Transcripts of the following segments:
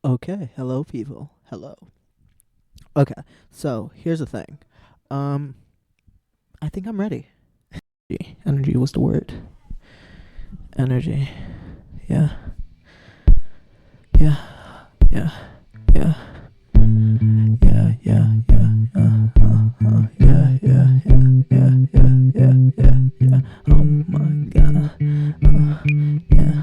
Okay, hello people. Hello. Okay, so here's the thing. Um, I think I'm ready. Energy was the word. Energy. Yeah. Yeah. Yeah. Yeah. Yeah. Yeah. Yeah. Yeah. Yeah. Yeah. Yeah. Yeah. Yeah. Yeah. Oh my god. Yeah.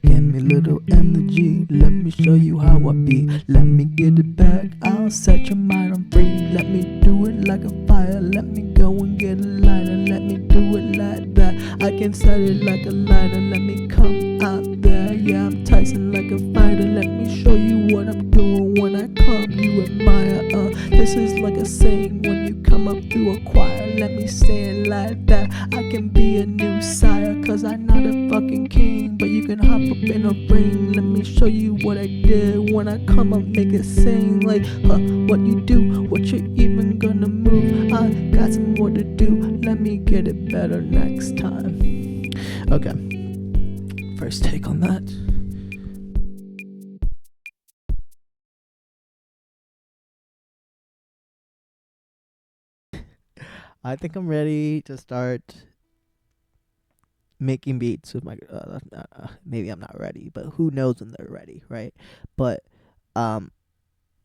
Give me little energy, let me show you how I be. Let me get it back, I'll set your mind on free. Let me do it like a fire, let me go and get a lighter. Let me do it like that, I can set it like a lighter. Let me come out there, yeah, I'm Tyson like a fighter. Let me show you what I'm doing when I come, you admire. This is like a saying when you come up through a choir. Let me say it like that, I can be a new sire, cause I'm not a fucking king, but you can hop up in a ring. Let me show you what I did when I come up, make it sing like, what you do, what you even gonna move. I got some more to do, let me get it better next time. Okay, first take on that. I think I'm ready to start making beats with my maybe I'm not ready, but who knows when they're ready, right? But um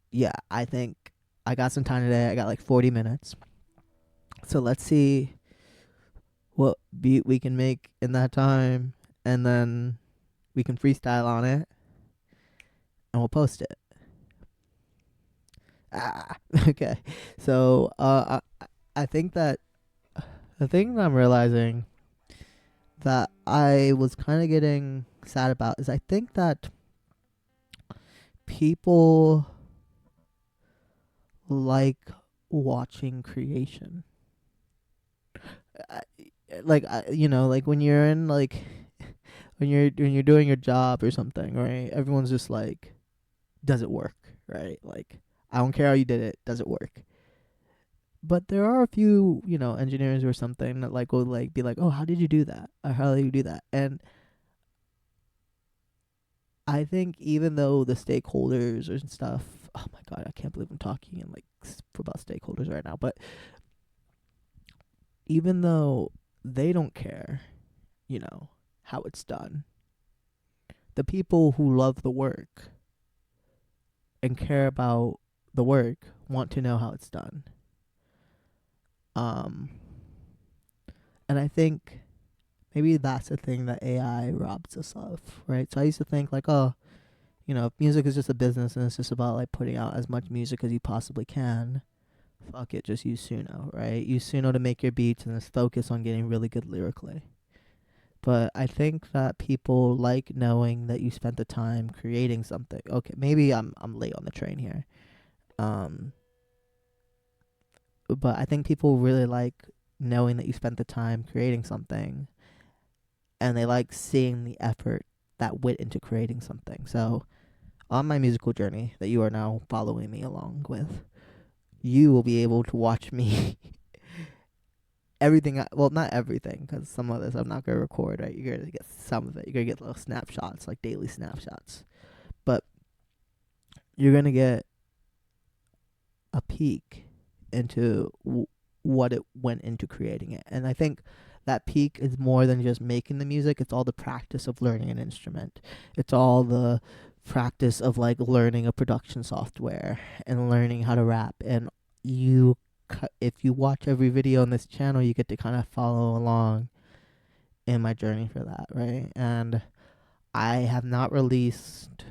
yeah, I think I got some time today. I got like 40 minutes. So let's see what beat we can make in that time, and then we can freestyle on it and we'll post it. Ah, okay. So I think that the thing that I'm realizing that I was kind of getting sad about is I think that people like watching creation. I, like when you're in like when you're doing your job or something, right? Everyone's just like, does it work, right? Like, I don't care how you did it, does it work? But there are a few, engineers or something that like will like be like, oh, how did you do that? Or how did you do that? And I think even though the stakeholders and stuff, oh my god, I can't believe I'm talking and like about stakeholders right now. But even though they don't care, how it's done, the people who love the work and care about the work want to know how it's done. Um, and I think maybe that's the thing that AI robs us of, right? So I used to think like, oh, if music is just a business and it's just about like putting out as much music as you possibly can, fuck it, just use Suno, right? Use Suno to make your beats and just focus on getting really good lyrically. But I think that people like knowing that you spent the time creating something. Okay, maybe I'm late on the train here. Um, but I think people really like knowing that you spent the time creating something, and they like seeing the effort that went into creating something. So, on my musical journey that you are now following me along with, you will be able to watch me everything. Well, not everything, because some of this I'm not gonna record. Right, you're gonna get some of it. You're gonna get little snapshots, like daily snapshots. But you're gonna get a peek into what it went into creating it. And I think that peak is more than just making the music. It's all the practice of learning an instrument. It's all the practice of like learning a production software and learning how to rap. And you, if you watch every video on this channel, you get to kind of follow along in my journey for that, right? And I have not released.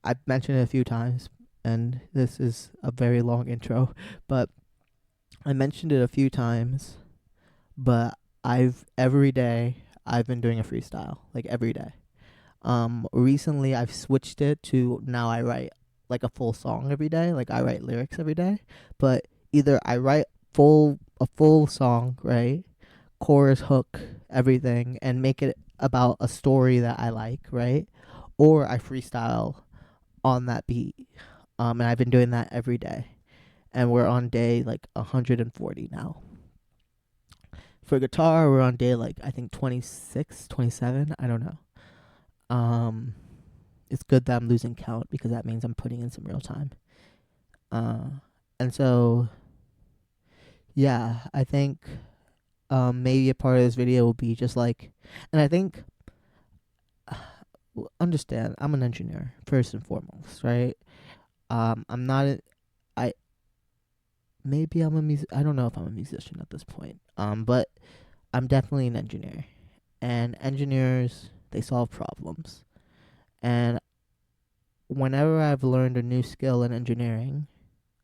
I've mentioned it a few times, and this is a very long intro, but I mentioned it a few times, but every day I've been doing a freestyle, like every day. Recently I've switched it to now I write like a full song every day, like I write lyrics every day, but either I write a full song, right? Chorus, hook, everything, and make it about a story that I like, right? Or I freestyle on that beat. And I've been doing that every day. And we're on day like 140 now. for guitar, we're on day like I think 26, 27. I don't know. Um, it's good that I'm losing count because that means I'm putting in some real time. And so yeah, I think maybe a part of this video will be just like, and I think understand I'm an engineer first and foremost, right? I'm not. I maybe I'm a music. I don't know if I'm a musician at this point. But I'm definitely an engineer, and engineers they solve problems. And whenever I've learned a new skill in engineering,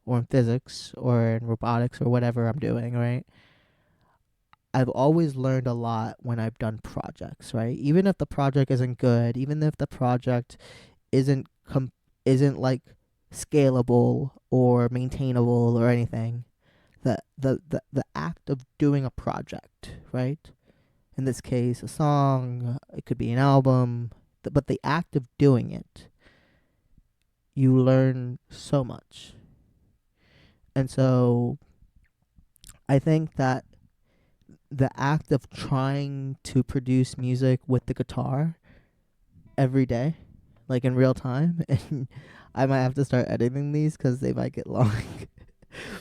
or in physics, or in robotics, or whatever I'm doing, right? I've always learned a lot when I've done projects, right? Even if the project isn't good, even if the project isn't isn't like scalable or maintainable or anything, the act of doing a project, right? In this case, a song, it could be an album, but the act of doing it, you learn so much. And so I think that the act of trying to produce music with the guitar every day, like in real time, and I might have to start editing these because they might get long.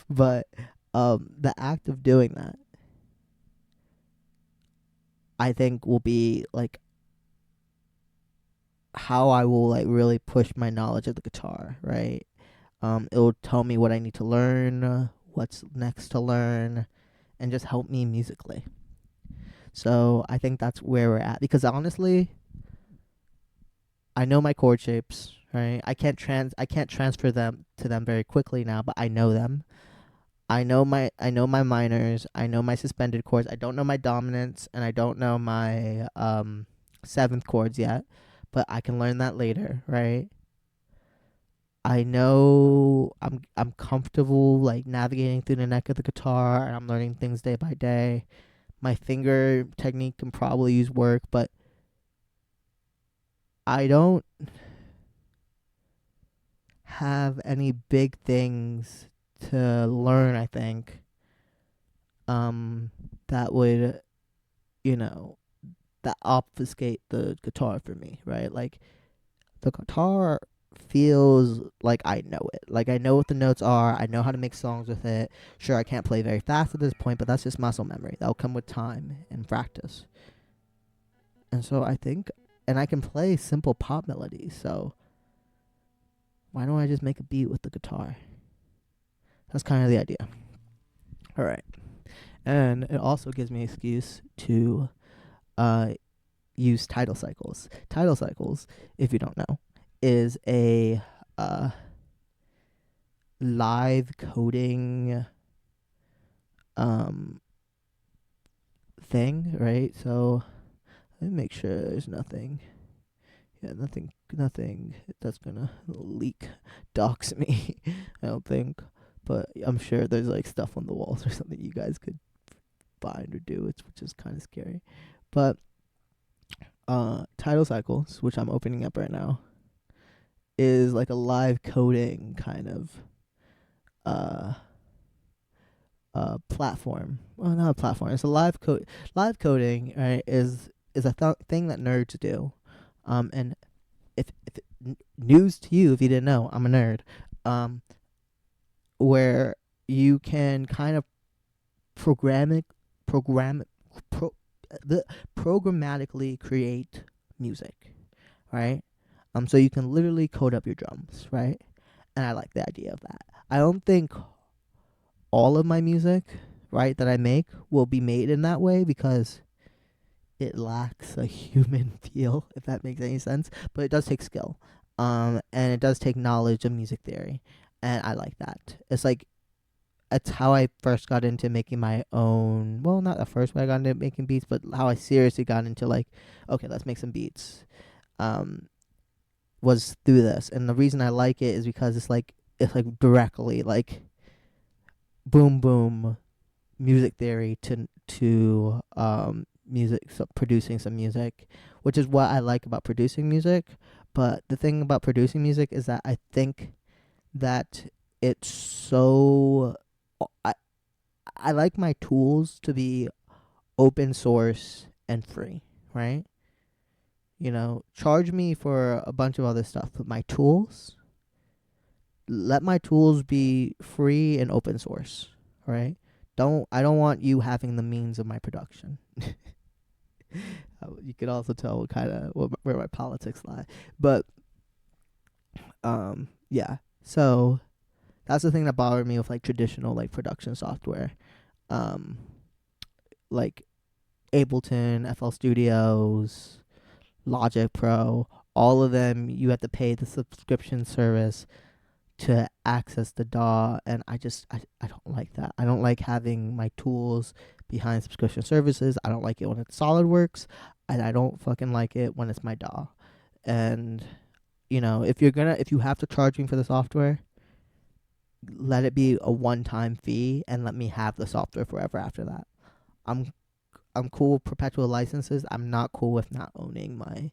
But the act of doing that, I think, will be like how I will like really push my knowledge of the guitar, right? It will tell me what I need to learn, what's next to learn, and just help me musically. So I think that's where we're at. Because honestly, I know my chord shapes, right? I can't transfer them to them very quickly now, but I know them. I know my minors, I know my suspended chords. I don't know my dominants and I don't know my seventh chords yet, but I can learn that later, right? I know I'm comfortable like navigating through the neck of the guitar and I'm learning things day by day. My finger technique can probably use work, but I don't have any big things to learn, I think. That would, you know, that obfuscate the guitar for me, right? Like the guitar feels like I know it. Like I know what the notes are. I know how to make songs with it. Sure, I can't play very fast at this point, but that's just muscle memory. That'll come with time and practice. And so I think, and I can play simple pop melodies. So why don't I just make a beat with the guitar? That's kind of the idea. All right. And it also gives me an excuse to uh, use tidal cycles. Tidal cycles, if you don't know, is a uh, live coding um, thing, right? So let me make sure there's nothing. Yeah, nothing that's gonna leak, dox me. I don't think, but I'm sure there's like stuff on the walls or something you guys could find or do, which is kind of scary. But tidal cycles, which I'm opening up right now, is like a live coding kind of uh platform. Well, not a platform. It's a live coding, right? Is a thing that nerds do. And if news to you if you didn't know, I'm a nerd. Where you can kind of programmatic program pro the programmatically create music, right? So you can literally code up your drums, right? And I like the idea of that. I don't think all of my music, right, that I make will be made in that way because it lacks a human feel, if that makes any sense. But it does take skill, and it does take knowledge of music theory, and I like that. It's like it's how I first got into making my own. Well, not the first way I got into making beats, but how I seriously got into like, okay, let's make some beats. Was through this, and the reason I like it is because it's like directly like boom boom music theory to music, so producing some music, which is what I like about producing music. But the thing about producing music is that I think that it's so I I like my tools to be open source and free, right? You know, charge me for a bunch of other stuff, but my tools, let my tools be free and open source, right? I don't want you having the means of my production. You could also tell what kind of where my politics lie, but yeah. So that's the thing that bothered me with like traditional like production software, um, like Ableton, FL Studios, Logic Pro. All of them, you have to pay the subscription service to access the DAW, and I don't like that. I don't like having my tools behind subscription services. I don't like it when it's SolidWorks, and I don't fucking like it when it's my DAW. And you know, if you have to charge me for the software, let it be a one-time fee and let me have the software forever after that. I'm I'm cool with perpetual licenses. I'm not cool with not owning my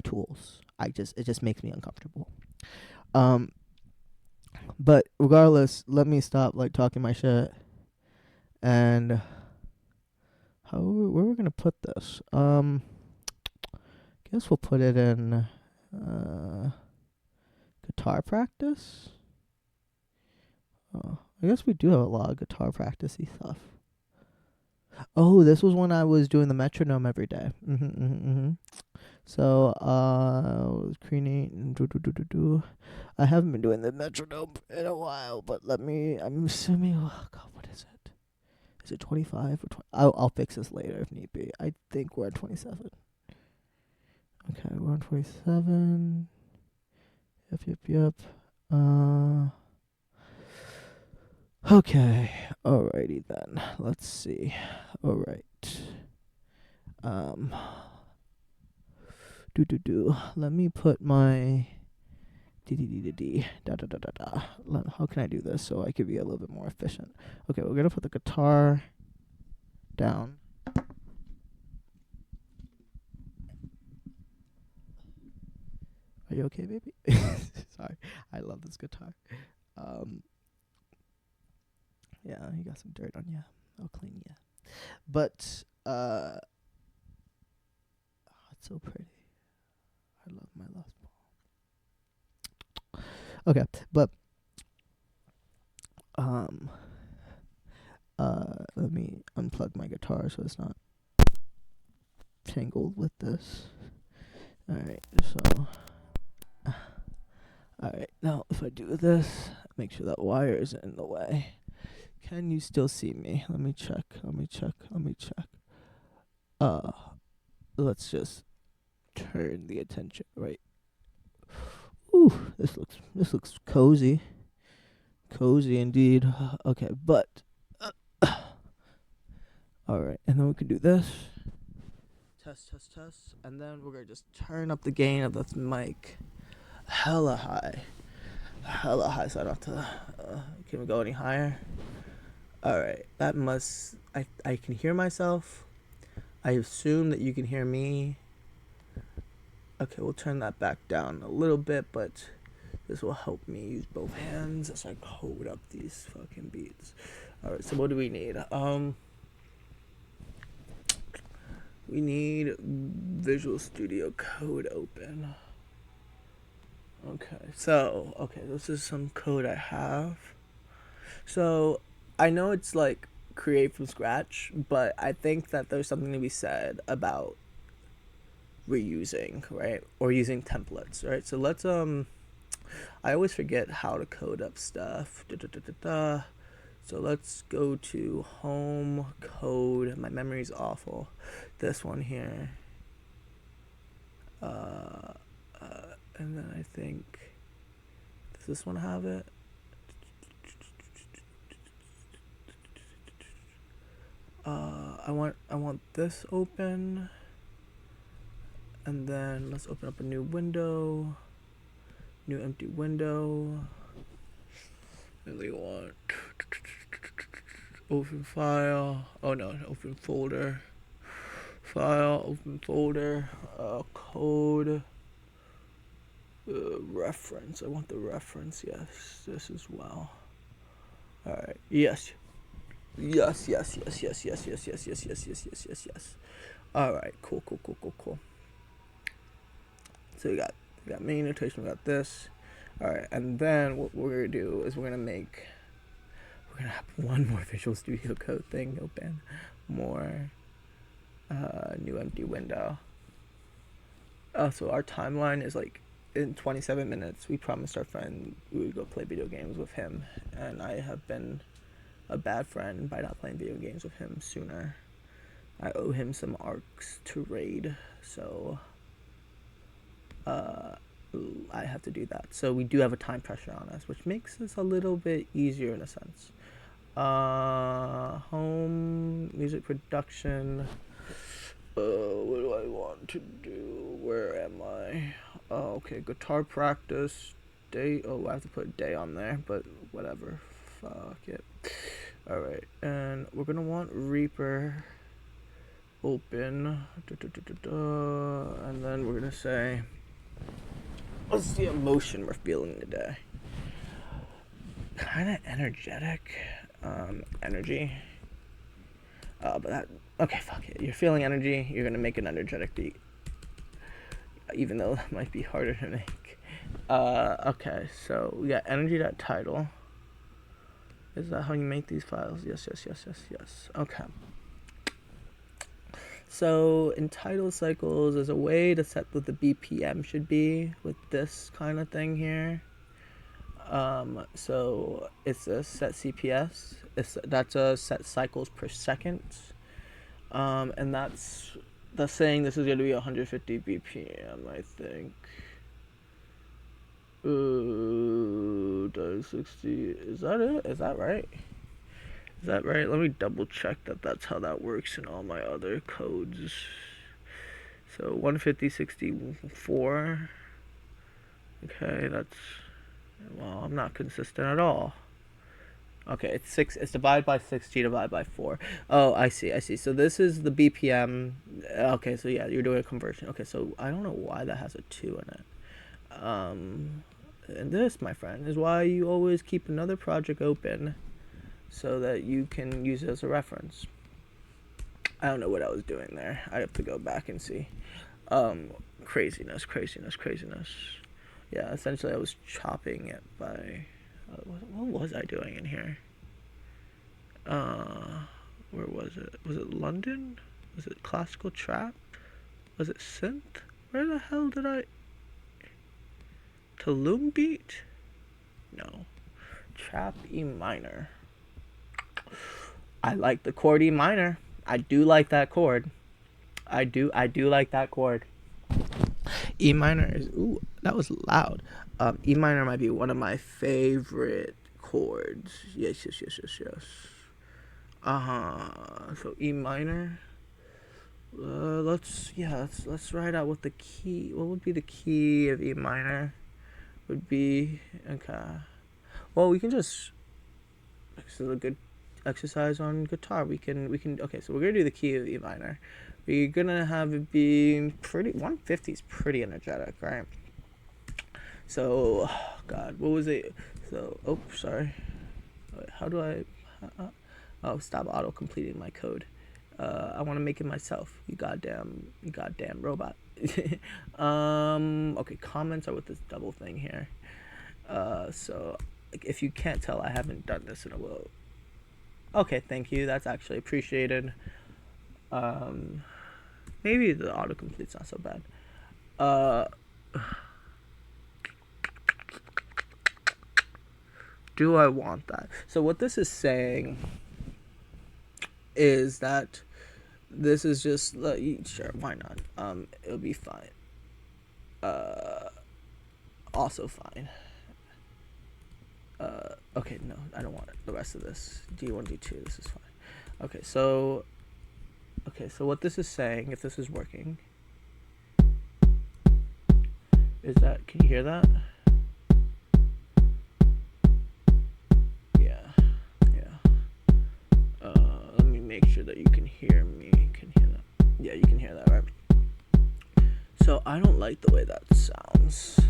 tools. It just makes me uncomfortable. Um but regardless, let me stop like talking my shit. And where we're gonna put this? Guess we'll put it in guitar practice. Oh, I guess we do have a lot of guitar practicey stuff. Oh, this was when I was doing the metronome every day. So, creating. I haven't been doing the metronome in a while, but I'm assuming. Oh God, what is it? Is it 25 or 20? I'll fix this later if need be. I think we're at 27. Okay, we're on 27. Yep. Okay. Alrighty then. Let's see. Alright. Let me put my da. How can I do this so I could be a little bit more efficient? Okay, we're gonna put the guitar down. Are you okay, baby? Sorry, I love this guitar. Yeah, you got some dirt on you. I'll clean you. But it's so pretty. I love my Les Paul. Okay, but let me unplug my guitar so it's not tangled with this. Alright, so alright, now if I do this, make sure that wire isn't in the way. Can you still see me? Let me check. Let's just turn the attention right. Ooh, this looks cozy. Cozy indeed. Okay, but alright, and then we can do this. Test, and then we're gonna just turn up the gain of the mic hella high, so I don't have to. Can we go any higher? Alright, that must. I can hear myself. I assume that you can hear me. Okay, we'll turn that back down a little bit, but this will help me use both hands as I code up these fucking beats. Alright, so what do we need? We need Visual Studio Code open. Okay, this is some code I have. So, I know it's like create from scratch, but I think that there's something to be said about reusing, right? Or using templates, right? So let's I always forget how to code up stuff. So let's go to home code. My memory's awful. This one here. And then I think, does this one have it? I want this open, and then let's open up a new window, new empty window. Really want open file. Oh no, open folder. File, open folder, code, reference. I want the reference. Yes, this as well. All right. Yes. Yes, yes, yes, yes, yes, yes, yes, yes, yes, yes, yes, yes, yes. All right, cool, cool, cool, cool, cool. So we got main notation, we got this. All right, and then what we're gonna do is we're gonna have one more Visual Studio Code thing open, more new empty window. So our timeline is like in 27 minutes. We promised our friend we would go play video games with him, and I have been a bad friend by not playing video games with him sooner. I owe him some arcs to raid, so uh, I have to do that. So we do have a time pressure on us, which makes this a little bit easier in a sense. Home music production. What do I want to do? Where am I? Oh, okay, guitar practice. Day. Oh, I have to put a day on there, but whatever. Fuck it. All right, and we're gonna want Reaper open, and then we're gonna say, what's the emotion we're feeling today? Kind of energetic, energy. But that, okay, fuck it. You're feeling energy. You're gonna make an energetic beat, even though that might be harder to make. Okay, so we got energy.title. Is that how you make these files? Yes, yes, yes, yes, yes. Okay. So in title cycles, there's a way to set what the BPM should be with this kind of thing here. So it's a set CPS. That's a set cycles per second. And that's saying this is going to be 150 BPM, I think. 60. Is that it? Is that right? Is that right? Let me double check that that's how that works in all my other codes. So 150, 64. Okay, that's, well, I'm not consistent at all. Okay, it's 6. It's divided by 60 divided by 4. Oh, I see. So this is the BPM. Okay, so yeah, you're doing a conversion. Okay, so I don't know why that has a 2 in it. And this, my friend, is why you always keep another project open so that you can use it as a reference. I don't know what I was doing there. I have to go back and see. Craziness. Yeah, essentially I was chopping it by... what was I doing in here? Where was it? Was it London? Was it classical trap? Was it synth? Where the hell did I... Tulum Beat? No. Trap E minor. I like the chord E minor. I do like that chord. I do like that chord. E minor is... Ooh, that was loud. E minor might be one of my favorite chords. Yes. So E minor. Let's write out what the key... What would be the key of E minor? Would be... Okay. Well, we can just... This is a good exercise on guitar. We can... Okay, so we're gonna do the key of E minor. We're gonna have it be pretty... 150 is pretty energetic, right? So, God, what was it? So, oh, sorry. How do I... oh, stop auto-completing my code. I want to make it myself. You goddamn robot. Okay, comments are with this double thing here. So, if you can't tell, I haven't done this in a while. Okay, thank you. That's actually appreciated. Maybe the autocomplete's not so bad. Do I want that? So what this is saying is that this is just... sure, why not? It'll be fine. Also fine. Okay, no, I don't want it. The rest of this, D1, D2, this is fine. Okay, so what this is saying, if this is working, is that... Can you hear that? Yeah. Let me make sure that you can hear me. Can you hear that? Yeah, you can hear that, right? So I don't like the way that sounds.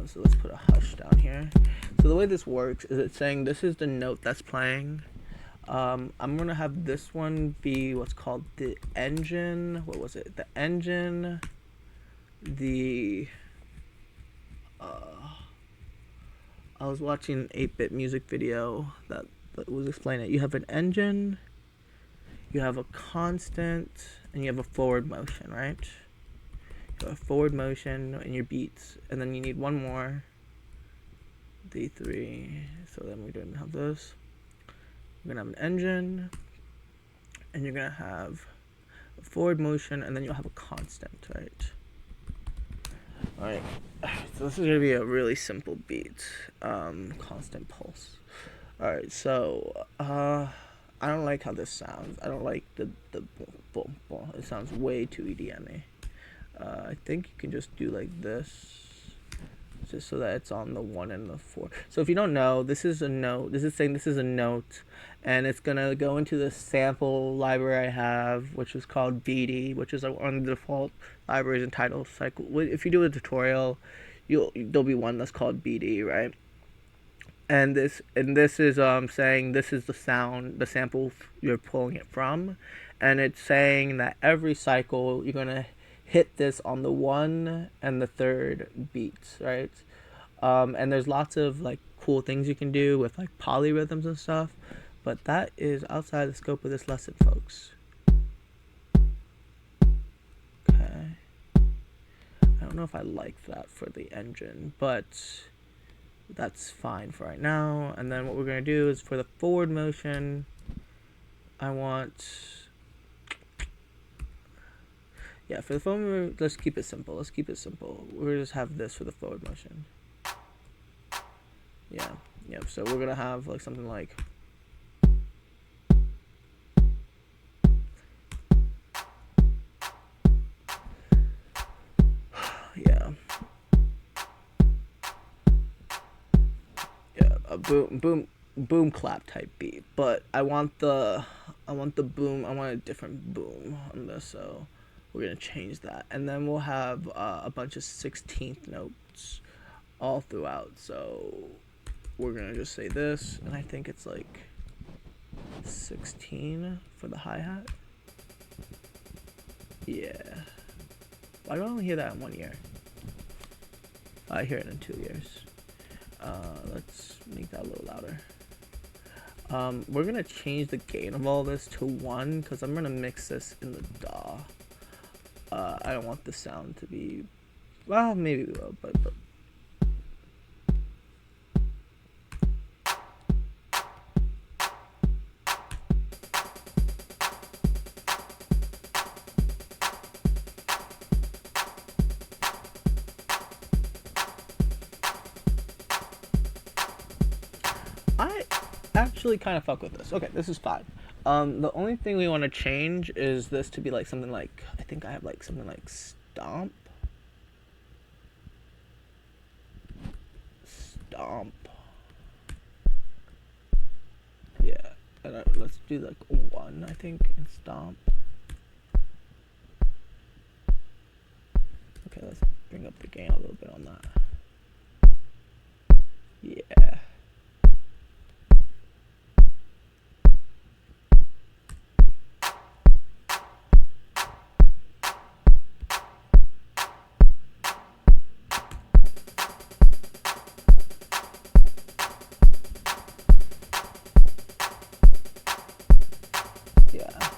So let's put a hush down here. So the way this works is it's saying this is the note that's playing. I'm gonna have this one be what's called the engine. What was it? The engine. The I was watching an 8-bit music video that was explaining it. You have an engine, you have a constant, and you have a forward motion, right? You have a forward motion in your beats, and then you need one more. D3. So then we didn't have this. You're gonna have an engine, and you're gonna have a forward motion, and then you'll have a constant, right? Alright, so this is gonna be a really simple beat. Constant pulse. Alright, so I don't like how this sounds. I don't like the boom, boom, boom. It sounds way too EDM-y. I think you can just do like this, just so that it's on the 1 and the 4. So if you don't know, this is a note. This is saying this is a note, and it's gonna go into the sample library I have, which is called BD, which is on the default libraries and title cycle. If you do a tutorial, there'll be one that's called BD, right? And this is saying this is the sound, the sample you're pulling it from, and it's saying that every cycle you're gonna hit this on the 1 and the 3rd beats, right? And there's lots of like cool things you can do with like polyrhythms and stuff, but that is outside the scope of this lesson, folks. Okay. I don't know if I like that for the engine, but that's fine for right now. And then what we're gonna do is for the forward motion, I want, yeah, for the forward motion, let's keep it simple. Let's keep it simple. We're gonna just have this for the forward motion. Yeah, yep. So we're gonna have like something like. Yeah. Yeah, a boom clap type beat, but I want the boom. I want a different boom on this, so we're gonna change that, and then we'll have a bunch of 16th notes all throughout. So we're gonna just say this, and I think it's like 16 for the hi-hat. Yeah. Why do I only hear that in 1 year? I hear it in 2 years. Let's make that a little louder. We're gonna change the gain of all this to 1 because I'm gonna mix this in the DAW. I don't want the sound to be, well, maybe we will, but I actually kind of fuck with this. Okay, this is fine. The only thing we want to change is this to be like something like, I think I have like something like stomp. Yeah, and let's do like 1, I think, in stomp. Okay, let's bring up the gain a little bit on that. Yeah.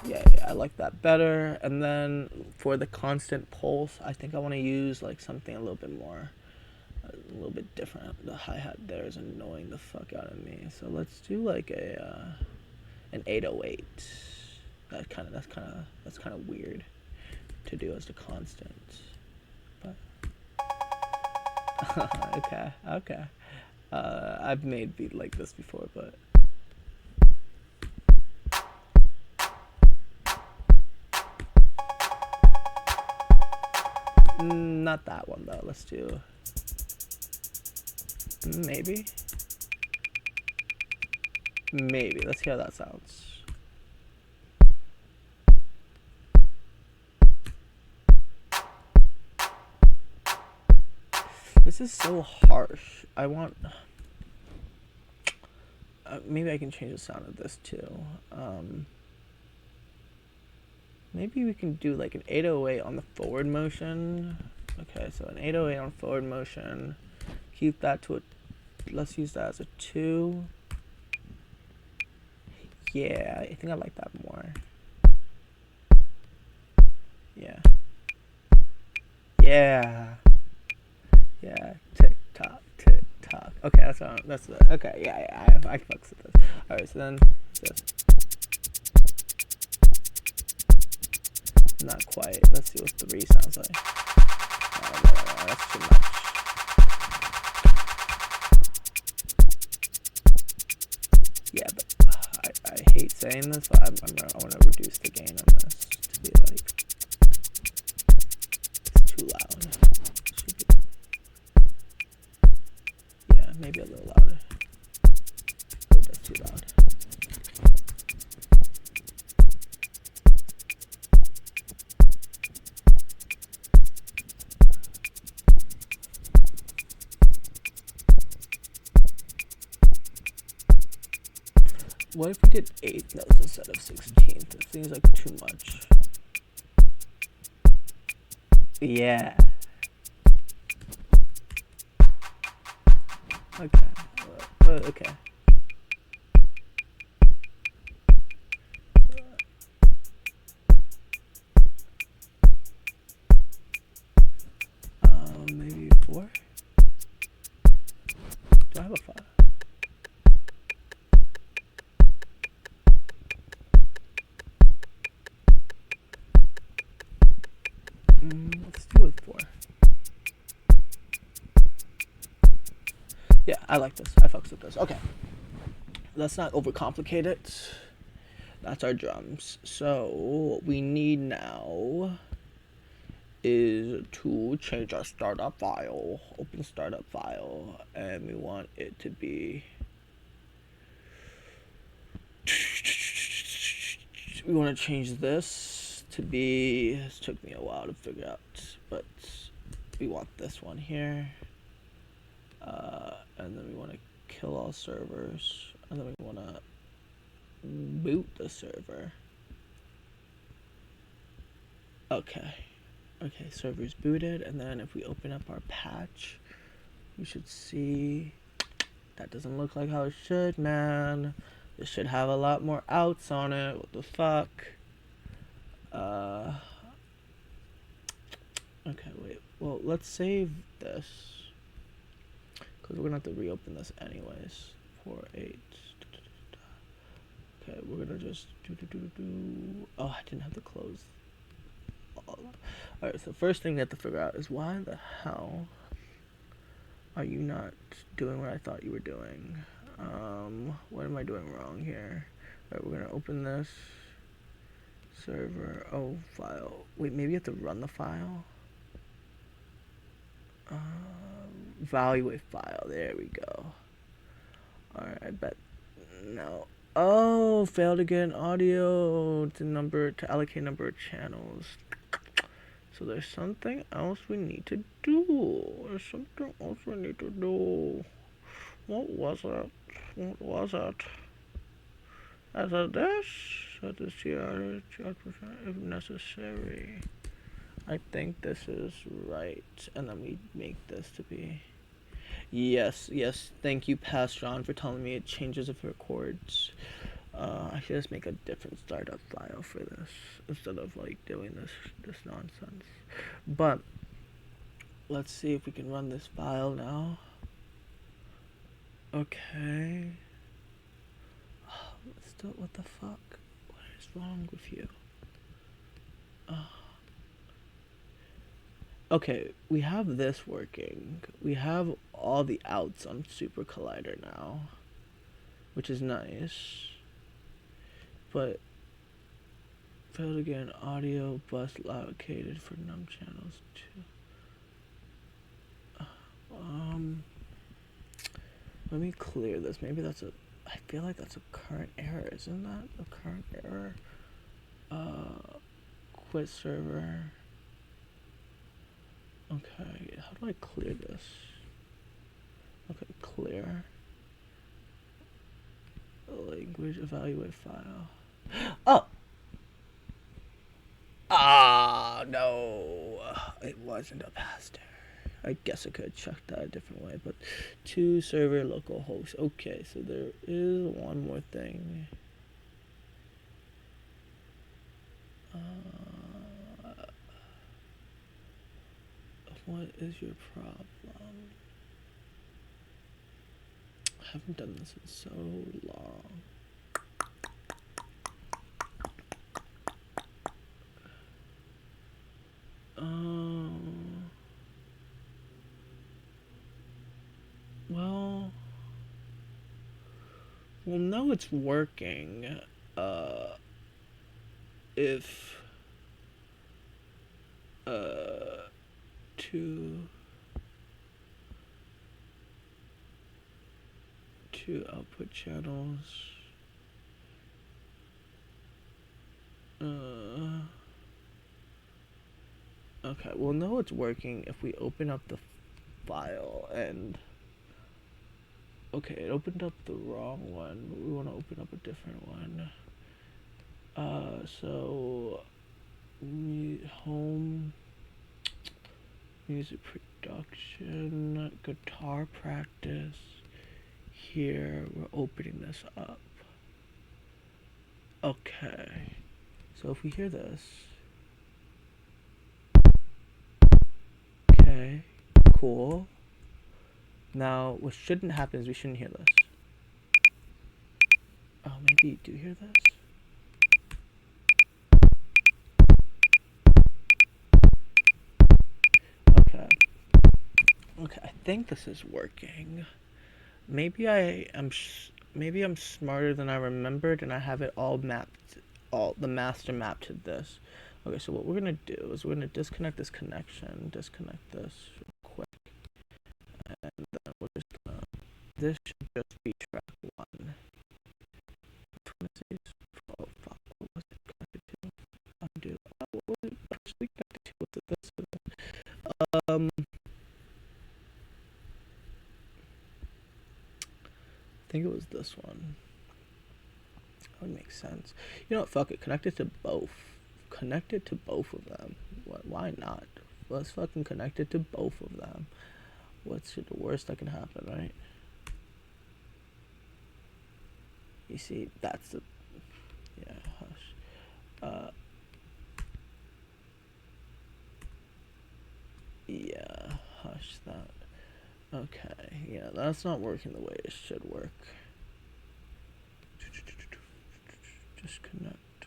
Yeah, I like that better. And then for the constant pulse, I think I want to use like something a little bit more, a little bit different. The hi-hat there is annoying the fuck out of me. So let's do like an 808. That's kind of weird to do as the constant. But okay. I've made beat like this before, but not that one though. Let's do maybe. Let's see how that sounds. This is so harsh. I want maybe I can change the sound of this too. Maybe we can do like an 808 on the forward motion. Okay, so an 808 on forward motion. Keep that to a, let's use that as a 2. Yeah, I think I like that more. Yeah. Yeah. Yeah. Tick tock, tick tock. Okay, that's the, okay, yeah, I fucks with this. Alright, so then this. Not quite. Let's see what 3 sounds like. No, that's too much. Yeah, but I hate saying this, but I want to reduce the gain on this to be like, it's too loud. Should be, yeah, maybe a little louder. Oh, that's too loud. What if we did 8th notes instead of 16th? It seems like too much. Yeah. Okay. Okay. Maybe 4? Do I have a 5? Let's do it 4. Yeah, I like this. I fucks with this. Okay. Let's not overcomplicate it. That's our drums. So what we need now is to change our startup file. Open startup file, and we want it to be. We want to change this to be. This took me a while to figure out, but we want this one here. And then we want to kill all servers, and then we want to boot the server. Okay, server's booted, and then if we open up our patch, we should see that doesn't look like how it should, man. This should have a lot more outs on it. What the fuck? Okay, wait. Well, let's save this, because we're gonna have to reopen this anyways. 4.8. Okay, we're gonna just oh, I didn't have to close. Alright, so first thing we have to figure out is why the hell are you not doing what I thought you were doing? What am I doing wrong here? Alright, we're gonna open this server. Oh, file. Wait, maybe you have to run the file. Evaluate file. There we go. Alright, I bet. No. Oh, failed to get an audio to allocate number of channels. So there's something else we need to do. There's something else we need to do. What was it? What was it? As a this, set this here, if necessary. I think this is right. And then we make this to be. Yes. Thank you, Pastron, for telling me it changes if it records. I should just make a different startup file for this instead of like doing this nonsense. But let's see if we can run this file now. Okay. Still, what the fuck? What is wrong with you? Okay, we have this working. We have all the outs on Super Collider now, which is nice. But failed to get an audio bus allocated for num channels too. Let me clear this. Maybe that's a. I feel like that's a current error. Isn't that a current error? Quit server. Okay, how do I clear this? Okay, clear. Language evaluate file. Oh! Ah, no. It wasn't a pastor. I guess I could have checked that a different way, but to server local host. Okay, so there is one more thing. What is your problem? I haven't done this in so long. Well, we'll know it's working if two output channels. Okay, we'll know it's working if we open up the file and okay, it opened up the wrong one, but we want to open up a different one. So home music production, guitar practice. Here we're opening this up. Okay, so if we hear this, okay, cool. Now what shouldn't happen is we shouldn't hear this. Oh, maybe you do hear this? Okay, I think this is working. Maybe I'm smarter than I remembered, and I have it all mapped, the master mapped to this. Okay, so what we're gonna do is we're gonna disconnect this connection, disconnect this real quick, and then we're just gonna. This should just be track 1. Oh fuck! What was it connected to? Undo. What was it actually connected to? Was it this? I think it was this one. That would make sense. You know what? Fuck it. Connect it to both. Connect it to both of them. Why not? Let's fucking connect it to both of them. What's the worst that can happen, right? You see, that's the. Yeah, hush. Yeah, hush that. Okay, yeah, that's not working the way it should work. Disconnect.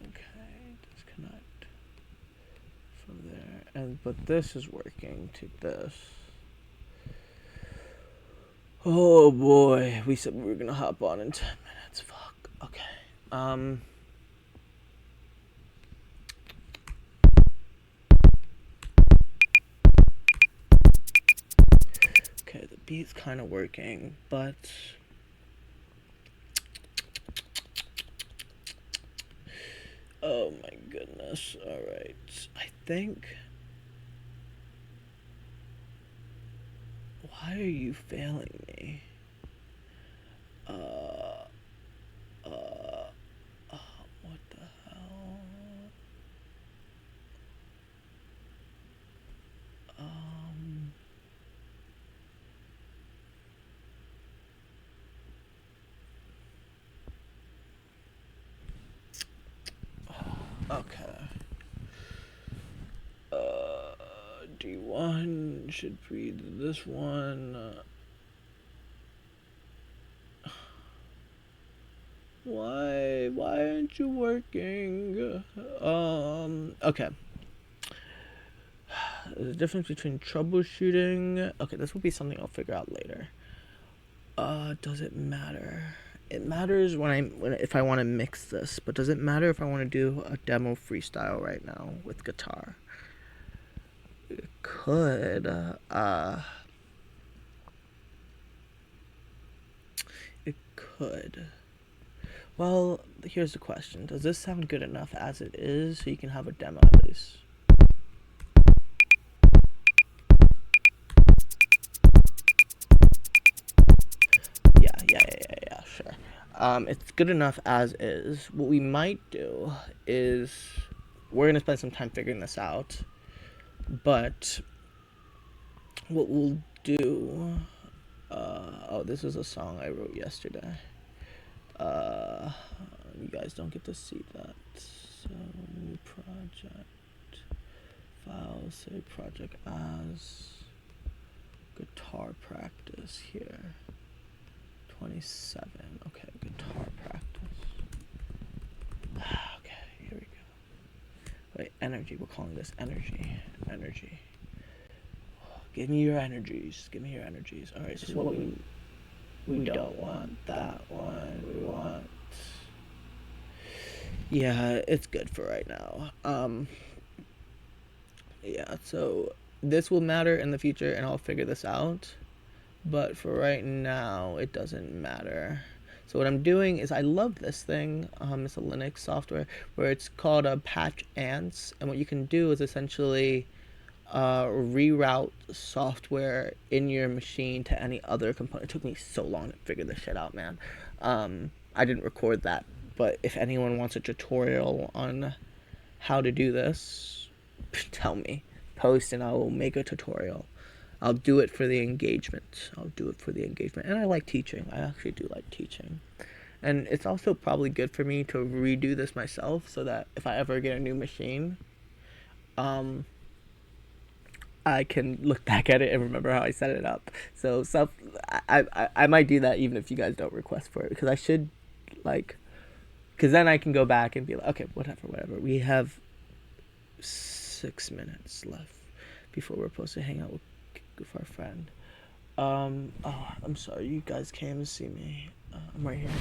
Okay, disconnect from there. But this is working to this. Oh boy, we said we were gonna hop on in 10 minutes. Fuck. Okay. Okay, the beat's kind of working, but oh my goodness. All right. I think. Why are you failing me? What the hell? Okay. D1 should be this one. Why aren't you working? Okay. The difference between troubleshooting. Okay, this will be something I'll figure out later. Does it matter? It matters if I want to mix this, but does it matter if I want to do a demo freestyle right now with guitar? It could. It could. Well, here's the question. Does this sound good enough as it is so you can have a demo at least? Yeah, sure. It's good enough as is. What we might do is we're gonna spend some time figuring this out, but what we'll do. Oh, this is a song I wrote yesterday. Uh, you guys don't get to see that. So new project, file, say project as guitar practice here. 27. Okay, guitar practice. Okay, here we go. Wait, energy. We're calling this energy. Energy. Give me your energies. Give me your energies. All right. So what we don't want that one. We want. Yeah, it's good for right now. Yeah. So this will matter in the future, and I'll figure this out. But for right now, it doesn't matter. So what I'm doing is I love this thing. It's a Linux software where it's called a Patch Ants, and what you can do is essentially reroute software in your machine to any other component. It took me so long to figure this shit out, man. I didn't record that, but if anyone wants a tutorial on how to do this, tell me. Post and I will make a tutorial. I'll do it for the engagement. And I like teaching. I actually do like teaching. And it's also probably good for me to redo this myself so that if I ever get a new machine, I can look back at it and remember how I set it up. So I might do that even if you guys don't request for it, because I should, like, because then I can go back and be like, okay, whatever. We have 6 minutes left before we're supposed to hang out with our friend. Oh, I'm sorry, you guys came to see me. I'm right here.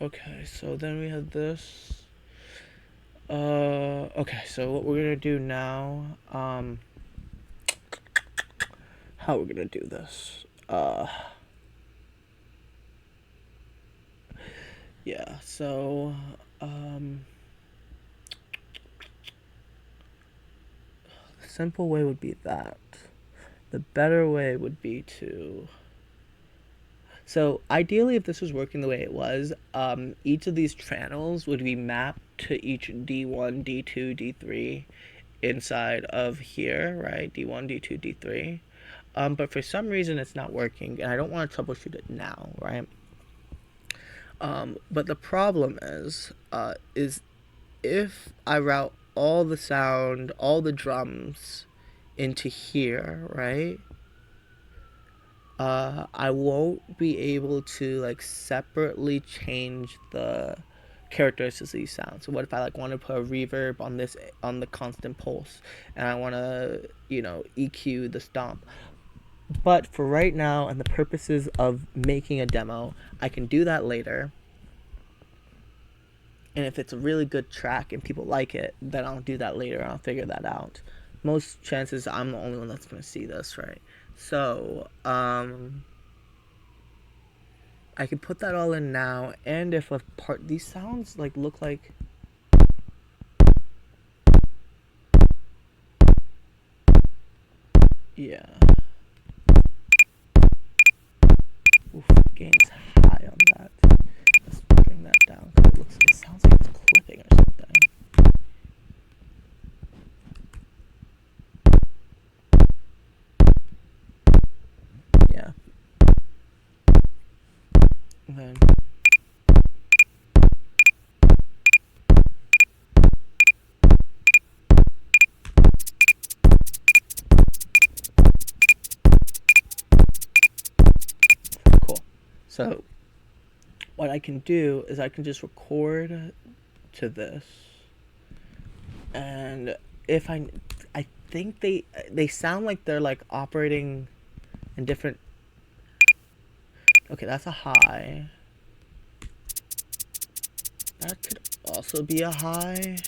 Okay, so then we have this. Okay, so what we're gonna do now, how we're gonna do this. Yeah, so, the simple way would be that. The better way would be to. So ideally, if this was working the way it was, each of these channels would be mapped to each D1, D2, D3 inside of here, right? D1, D2, D3. But for some reason, it's not working, and I don't want to troubleshoot it now, right? But the problem is if I route all the sound, all the drums into here, right? I won't be able to like separately change the characteristics of these sounds. So what if I like want to put a reverb on this, on the constant pulse, and I want to, EQ the stomp? But for right now and the purposes of making a demo, I can do that later. And if it's a really good track and people like it, then I'll do that later and I'll figure that out. Most chances I'm the only one that's going to see this, right? So, I can put that all in now, and if a part, these sounds like look like, yeah. Oof, gain's high on that. Let's bring that down because it sounds like it's clipping or something. Yeah. And then. Cool. So, what I can do is I can just record to this, and if I think they sound like they're like operating in different. Okay, that's a high. That could also be a high.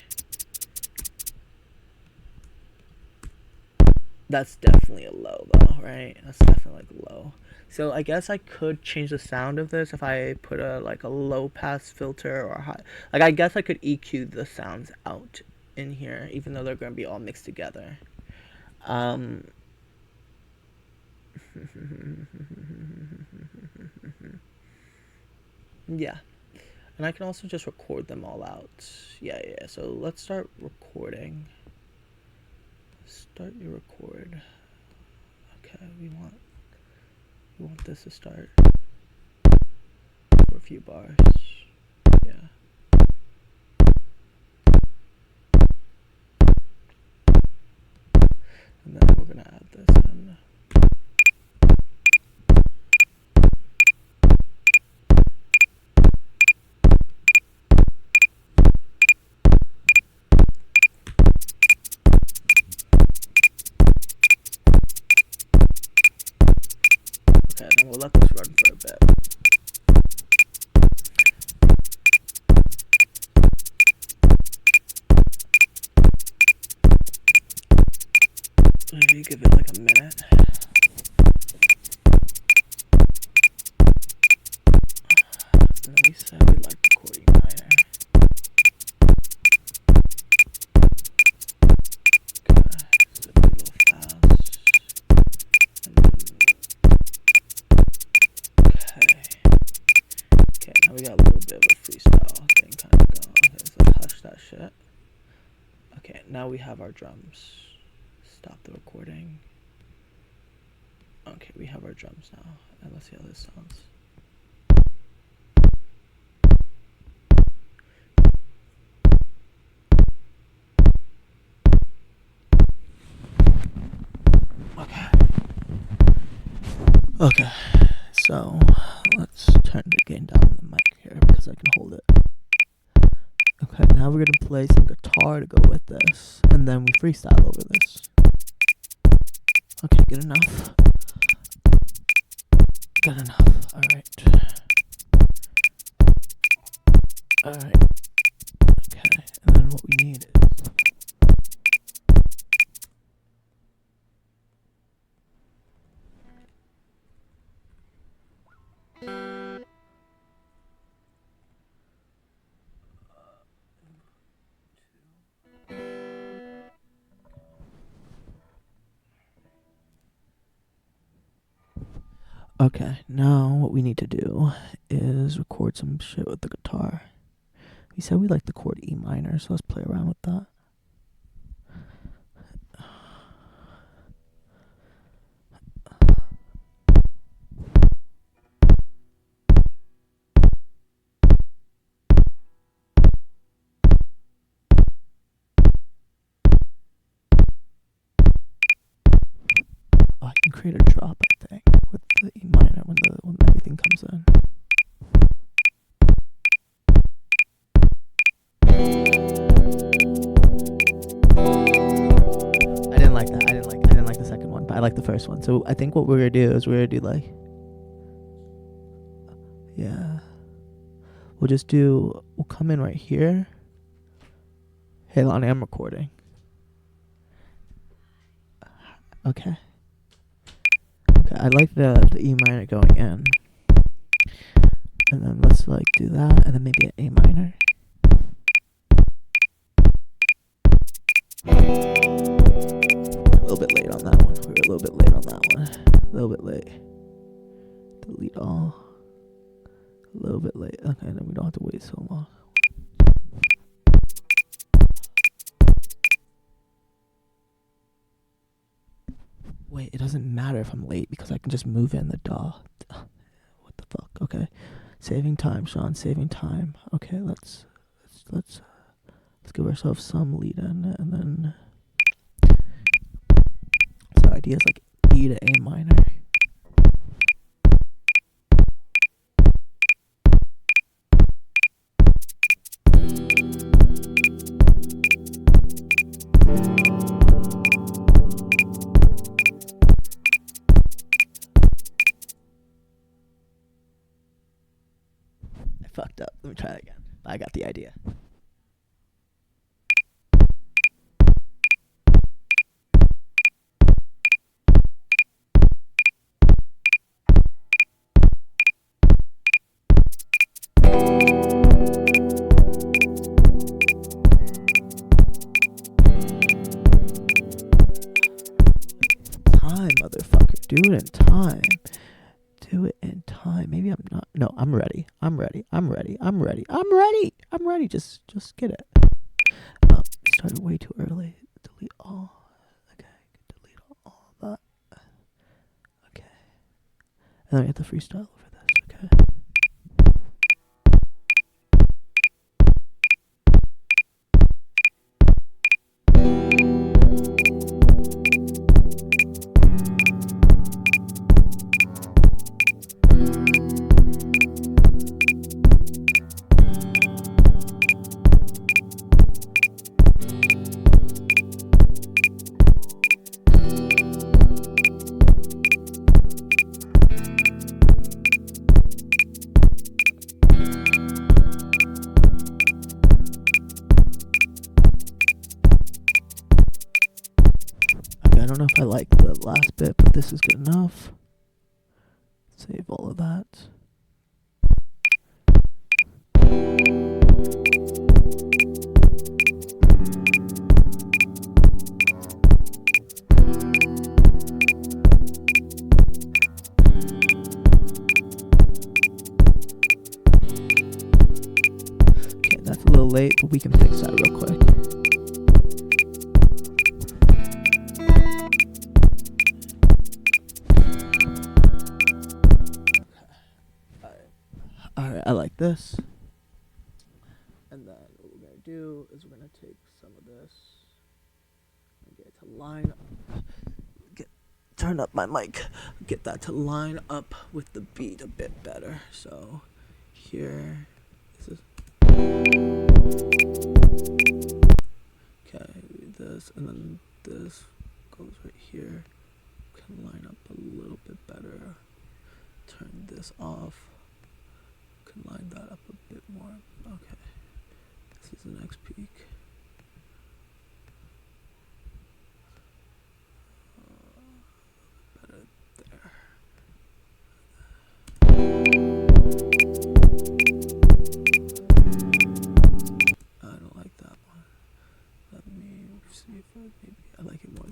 That's definitely a low though, right? That's definitely like low. So I guess I could change the sound of this if I put a low pass filter or a high. Like I guess I could EQ the sounds out in here, even though they're gonna be all mixed together. Yeah. And I can also just record them all out. Yeah, yeah. So let's start recording. Start your record. Okay, we want this to start for a few bars. Yeah. And then we're gonna add this in. Okay, then we'll let this run for a bit. Maybe give it like a minute. And then we said we like recording minor. Okay, so be a little fast. And then, okay, now we got a little bit of a freestyle thing kind of going. Okay, so hush that shit. Okay, now we have our drums. Stop the recording. Okay, we have our drums now. And let's see how this sounds. Okay, so let's turn the gain down on the mic here because I can hold it. Okay, now we're gonna play some guitar to go with this, and then we freestyle over this. Okay, good enough. Good enough. Alright. Okay, and then what we need is okay, now what we need to do is record some shit with the guitar. We said we like the chord E minor, so let's play around with that. Oh, I can create a drop, I think, with the E minor when everything comes in. I didn't like that. I didn't like the second one, but I like the first one. So I think what we're gonna do is yeah. We'll come in right here. Hey Lonnie, I'm recording. Okay. Okay, I like the E minor going in. And then let's do that, and then maybe an A minor. A little bit late on that one. We were a little bit late on that one. A little bit late. Delete all. A little bit late. Okay, then we don't have to wait so long. Wait, it doesn't matter if I'm late because I can just move in the DAW. What the fuck? Okay. Saving time, Sean. Saving time. Okay, let's give ourselves some lead in, and then so idea is like E to A minor. I fucked up. Let me try that again. I got the idea. Time, motherfucker. Do it in time. Do it in time. Maybe I'm No, I'm ready. I'm ready. I'm ready. I'm ready. I'm ready. I'm ready. Just get it. Started way too early. Delete all. Okay. Delete all of that. Okay. And then we have to freestyle over this. Okay. I don't know if I like the last bit, but this is good enough. Save all of that. Okay, that's a little late, but we can fix that real quick. Alright, I like this. And then what we're gonna do is we're gonna take some of this and get it to line up. Turn up my mic. Get that to line up with the beat a bit better. So here, this is okay. This and then this goes right here. Can line up a little bit better. Turn this off. Can line that up a bit more. Okay. This is the next peak. Better there. I don't like that one. Let me see if I like it more.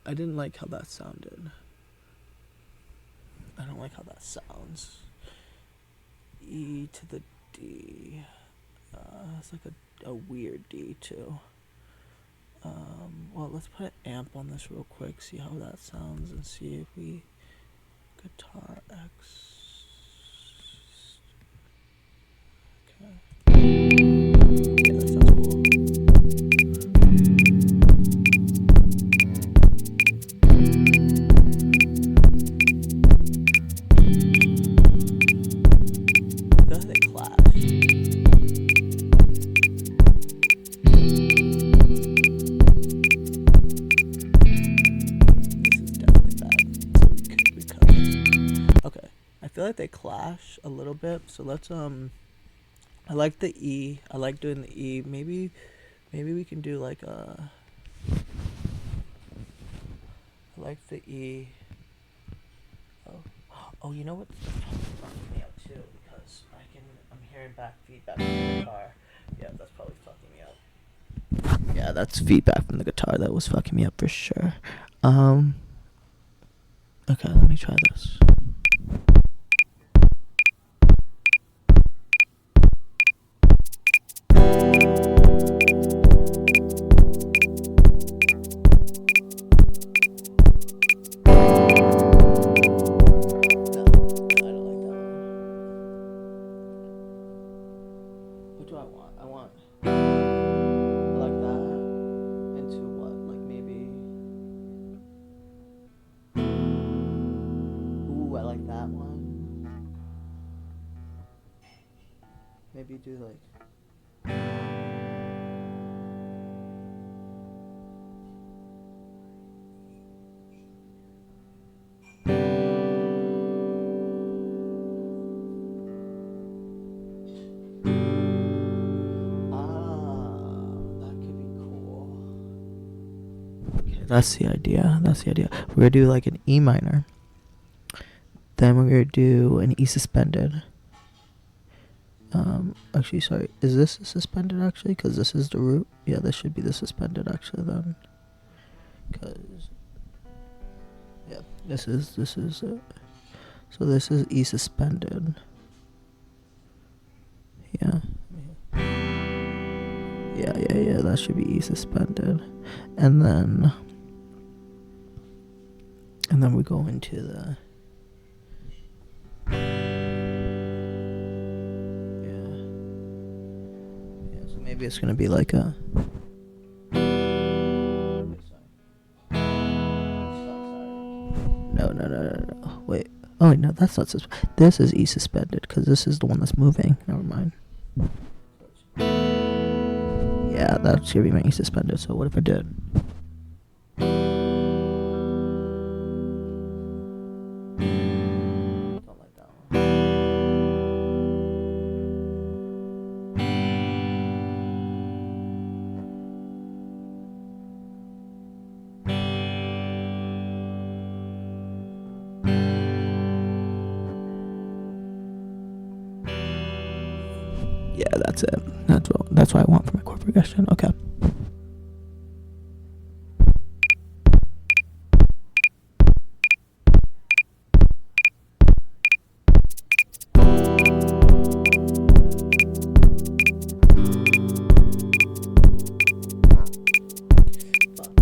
I didn't like how that sounded. I don't like how that sounds. E to the D. It's like a weird D too. Well, let's put an amp on this real quick, see how that sounds, and see if we guitar X. Okay. Yeah, that sounds cool. I feel like they clash. I feel like they clash a little bit, so let's I like the E. I like doing the E. Maybe we can do like a. I like the E. Oh, you know what? Fucking me up too, because I'm hearing back feedback from the guitar. Yeah, that's probably fucking me up. Yeah, that's feedback from the guitar that was fucking me up for sure. Okay, let me try this. Maybe do like. That could be cool. Okay, that's the idea. We're gonna do like an E minor. Then we're gonna do an E suspended. Actually, sorry. Is this the suspended actually? Because this is the root. Yeah, this should be the suspended actually then. Because yeah, this is it. So this is E suspended. Yeah. Yeah. That should be E suspended, and then we go into the. Yeah. So maybe it's gonna be like a. No. Wait. Oh wait, no, that's not this is E suspended because this is the one that's moving. Never mind. Yeah, that should be my E suspended. So what if I did? Don't like that one. Yeah, that's it. That's what I want for my chord progression. Okay.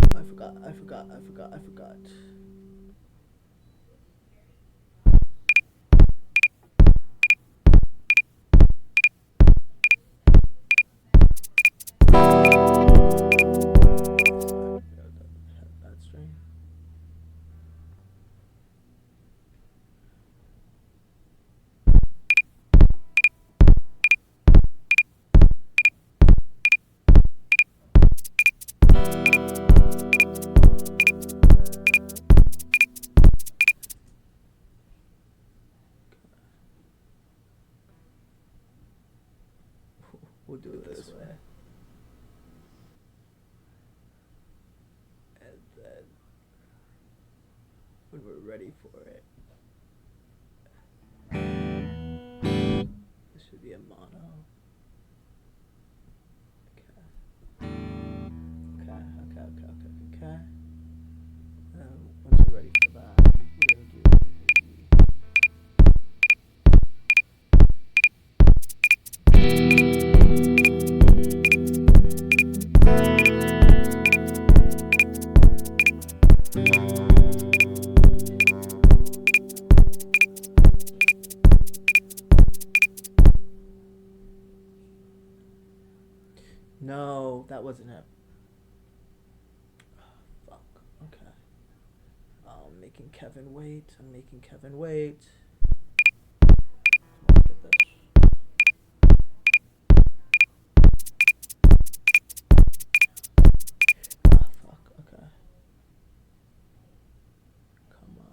I forgot. That string. We'll do it this way. And then when we're ready for it, this should be a mono. Okay. Once we're ready for that, we're gonna do No, that wasn't it. Oh, fuck. Okay. I'm making Kevin wait. Look at this. Ah, fuck. Okay. Come on.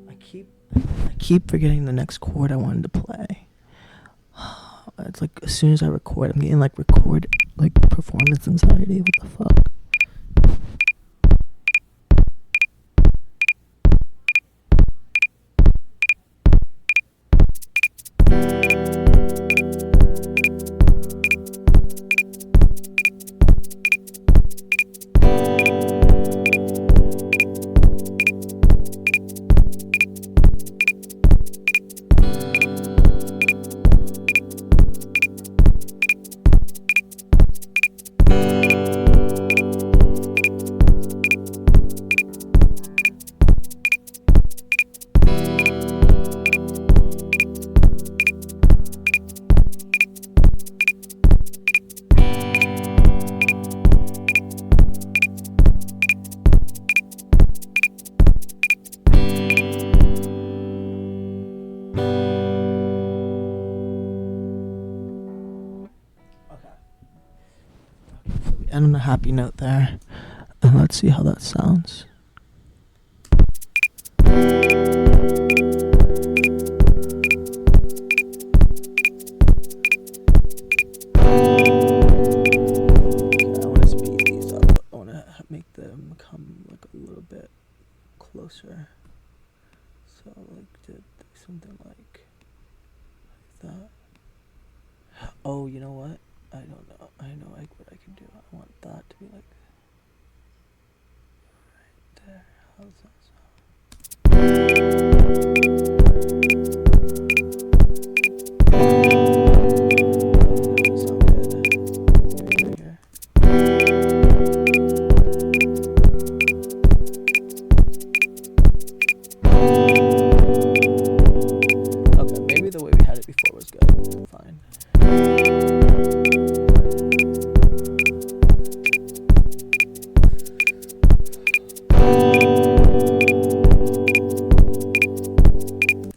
I keep forgetting the next chord I wanted to play. It's like as soon as I record, I'm getting like performance anxiety. What the fuck? And on a happy note there. And let's see how that sounds. So like to do something like that. Oh, you know what? I don't know. I know like what I can do. I want that to be like right there. How's that sound? Right here. Okay, maybe the way we had it before was good. Fine.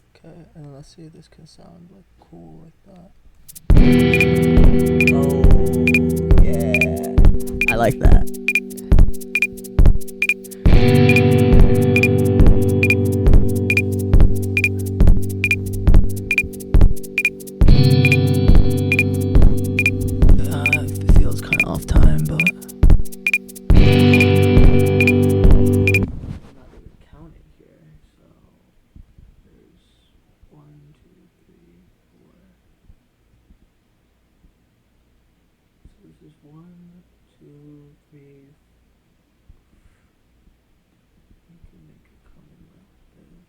Okay, and let's see if this can sound like cool like that. Oh yeah, I like that. It feels kind of off time, but I'm not even counting here. So there's 1, 2, 3, 4. So this is 1, 2, 3. You can make it come in like this.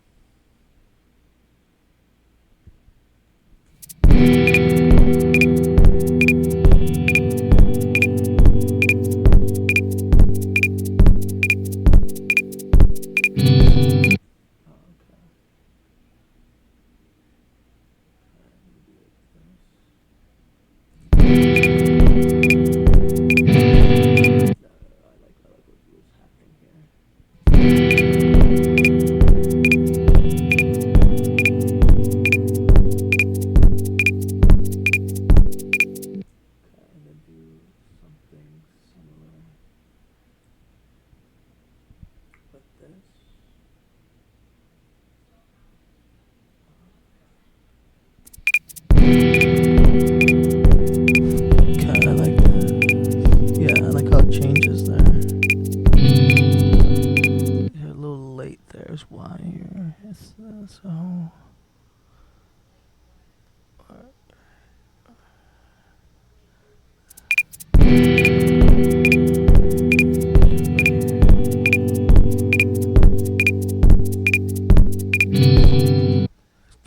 So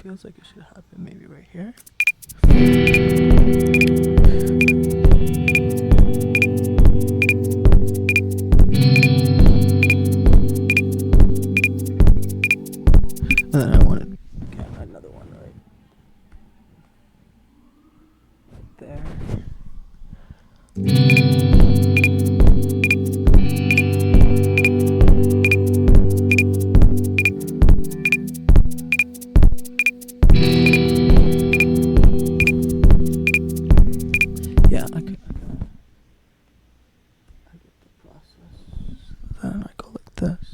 feels like it should happen maybe right here. And then I want to get another one right there. Yeah, I get the process. Then I go like this.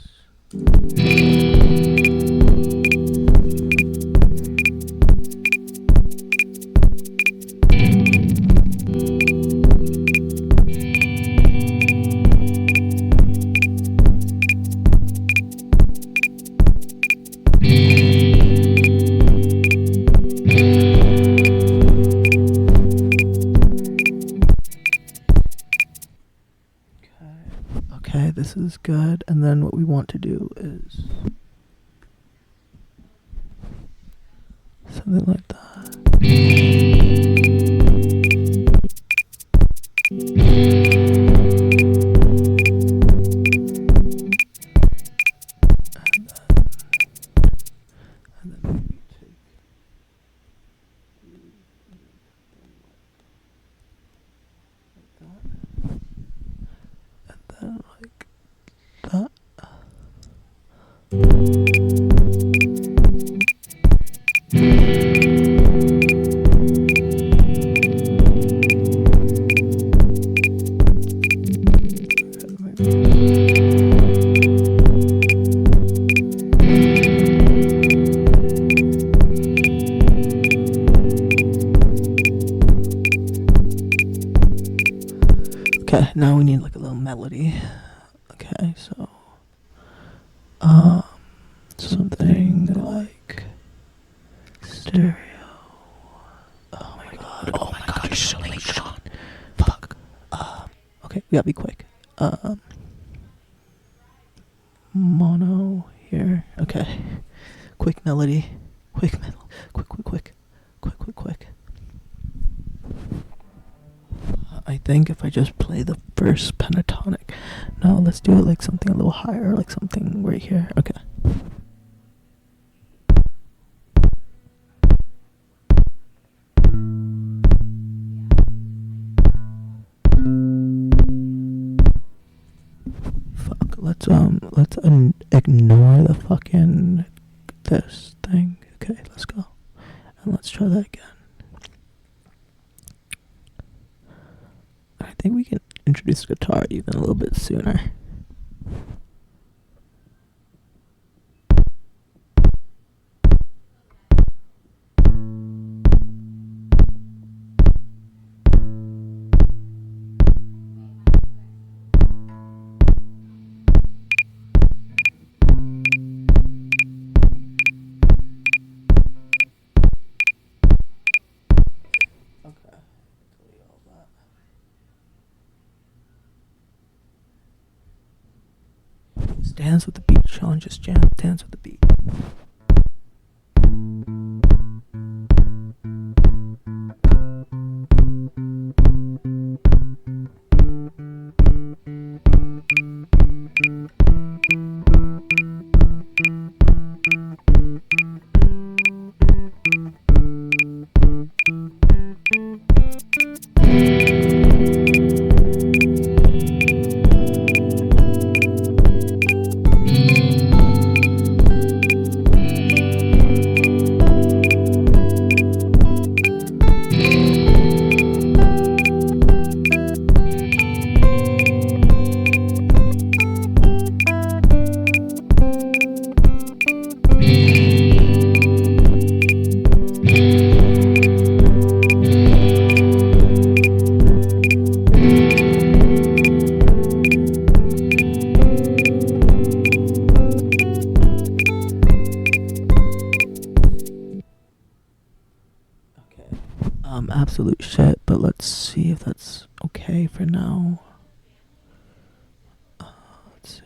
Okay, this is good. And then what we want to do is something like that. And then maybe take like that. And then like that. Okay, now we need like a little melody. Okay, so something like stereo. Oh my god. Oh my god, you're so late, Sean. Fuck. Okay, we gotta be quick. Mono here. Okay. Quick melody. Quick melody. Quick. I think if I just play the first pentatonic. No, let's do it like something a little higher, like something right here. Okay. Fuck. Let's ignore the fucking this thing. Okay, let's go. And let's try that again. I think we can introduce guitar even a little bit sooner. Okay. Delete all that. Just dance with the beat, Sean. Just dance with the beat. Absolute shit, but let's see if that's okay for now. Let's see.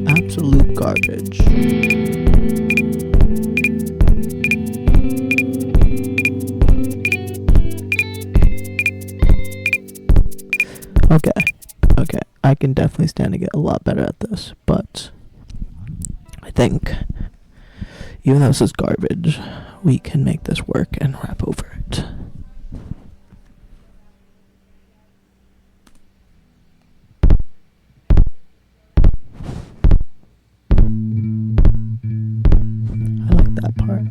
Absolute garbage. Okay. I can definitely stand to get a lot better at this, but I think even though this is garbage, we can make this work and rap over it. I like that part.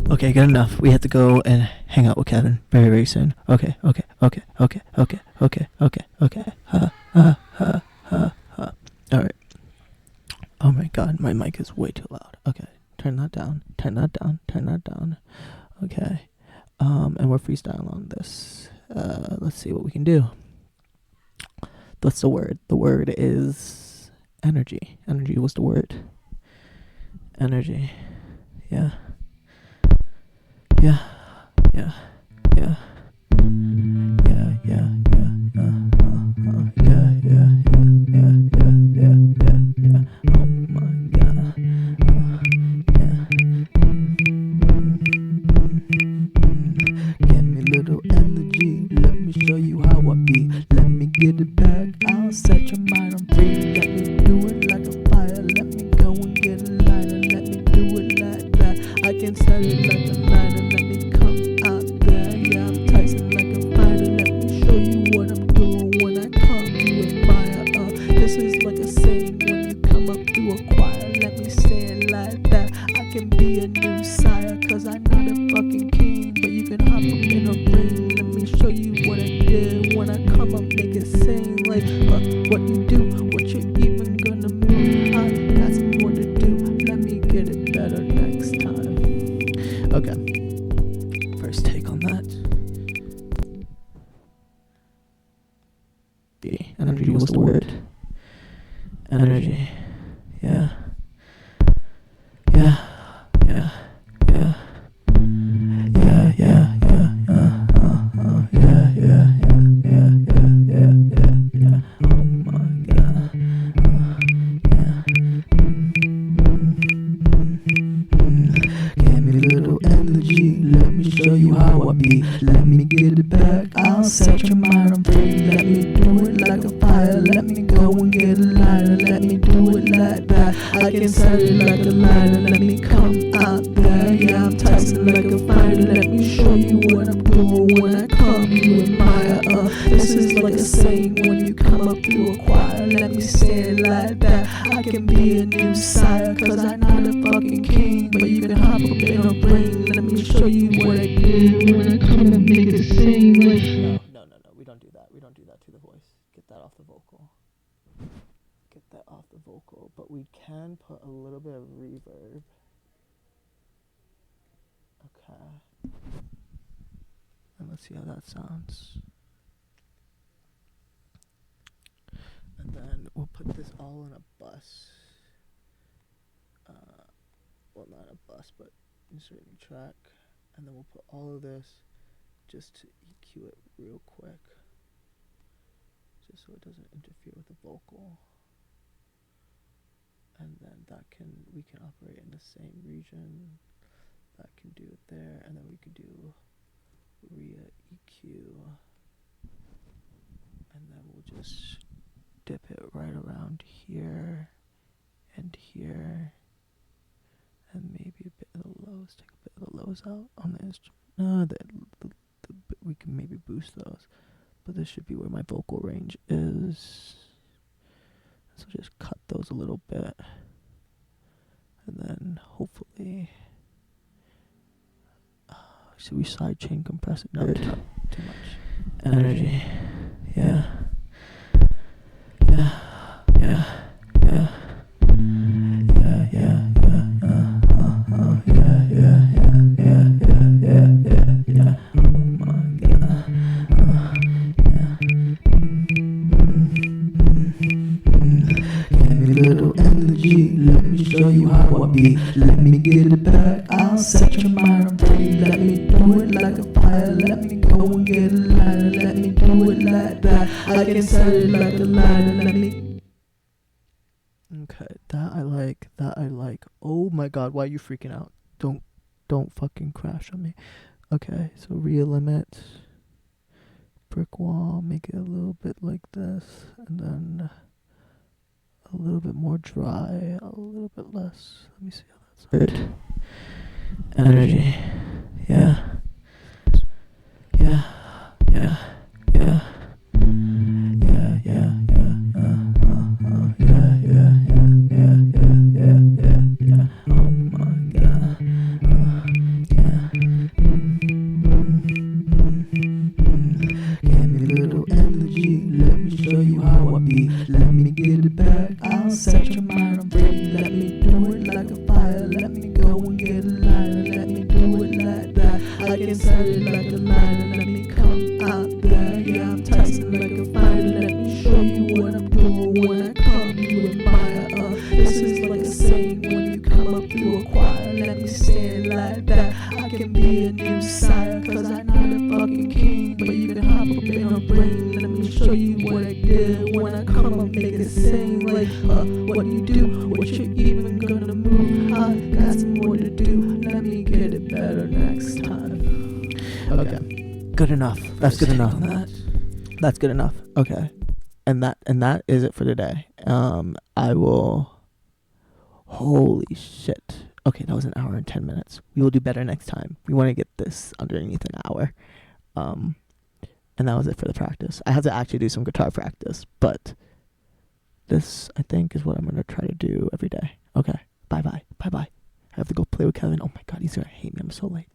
Okay, good enough. We have to go and hang out with Kevin very, very soon. Okay. Alright. Oh my god, my mic is way too loud. Okay, turn that down. Okay. And we're freestyling on this. Let's see what we can do. What's the word? The word is energy. Energy was the word. Energy. Yeah. Get it back, I'll set your mind on free. Let me do it like a fire. Let me go and get a lighter. Let me do it like that. I can set it like a lighter. Let me come out there. Yeah, I'm Tyson like a fighter. Let me show you what I'm doing when I come. You admire. This is like a saying when you come up through a choir. Let me say it like that. I can be a new sire, cause I'm not a fucking king, but you can hop up in a ring. Let me show you what I did when I come up, make it sing like what you do, what you even gonna move. I got some more to do. Let me get it better next time. Okay. First take on that. Energy was the word. Energy. Yeah. Let me show you how I be. Let me get it back, I'll set your mind on free. Let me do it like a fire. Let me go and get a lighter. Let me do it like that. I can set it like a lighter. Let me come out there. Yeah, I'm Tyson like a fighter. Let me show you what I'm doing when I come. You admire. This is like a saying when you come up through a choir. Let me say it like that. I can be a new sire, cause I'm not a fucking king, but you can hop up in a ring. Let me show you what I did when I come and make it sing like. No, we don't do that. We don't do that to the voice. Get that off the vocal. But we can put a little bit of reverb. Okay. And let's see how that sounds. And then we'll put this all in a bus. Well, not a bus, but insert new track. And then we'll put all of this just to EQ it real quick. Just so it doesn't interfere with the vocal. And then we can operate in the same region. That can do it there. And then we could do RIA EQ. And then we'll just dip it right around here and here. And maybe a bit of the lows. Take a bit of the lows out on the instrument. We can maybe boost those. But this should be where my vocal range is. So just cut those a little bit. And then hopefully... should we sidechain compress it? No, too much. Energy. Yeah. beat. Let me get it back, I'll set your mind free. Let me do it like a fire, let me go and get a lighter. Let me do it like that, I can set it like a lighter. Let me... Okay, that I like. Oh my god, why are you freaking out? Don't fucking crash on me. Okay, so real limit. Brick wall, make it a little bit like this, and then a little bit more dry, a little bit less. Let me see how that's good. Energy. Yeah. Yeah. Yeah. Yeah. Yeah, yeah, yeah, yeah, yeah, yeah, yeah, yeah, yeah. Oh my god. Yeah. Give me a little energy, let me show you how I be. Let me get it back, I'll set your mind free. Let me do it like a fire, let me go and get a lighter. Let me do it like that, I can set it like a lighter. Let me come out there, yeah, I'm Tyson like a fighter. Let me show you what I'm doing when I come, you admire. This is like a saying when you come up through a choir. Let me say it like that, I can be a new sire, cause I'm not a fucking king, but you can hop up in a brain. Let me show you what I did when I come up, make it sing like, what you do, what you even gonna move. I got some more to do, let me get it better next time. Okay, good enough. That's good enough. That's good enough. Okay, and that is it for today. I will. Holy shit. Okay, that was an hour and 10 minutes. We will do better next time. We want to get this underneath an hour. And that was it for the practice. I had to actually do some guitar practice, but this, I think, is what I'm going to try to do every day. Okay, bye-bye. I have to go play with Kevin. Oh my god, he's going to hate me. I'm so late.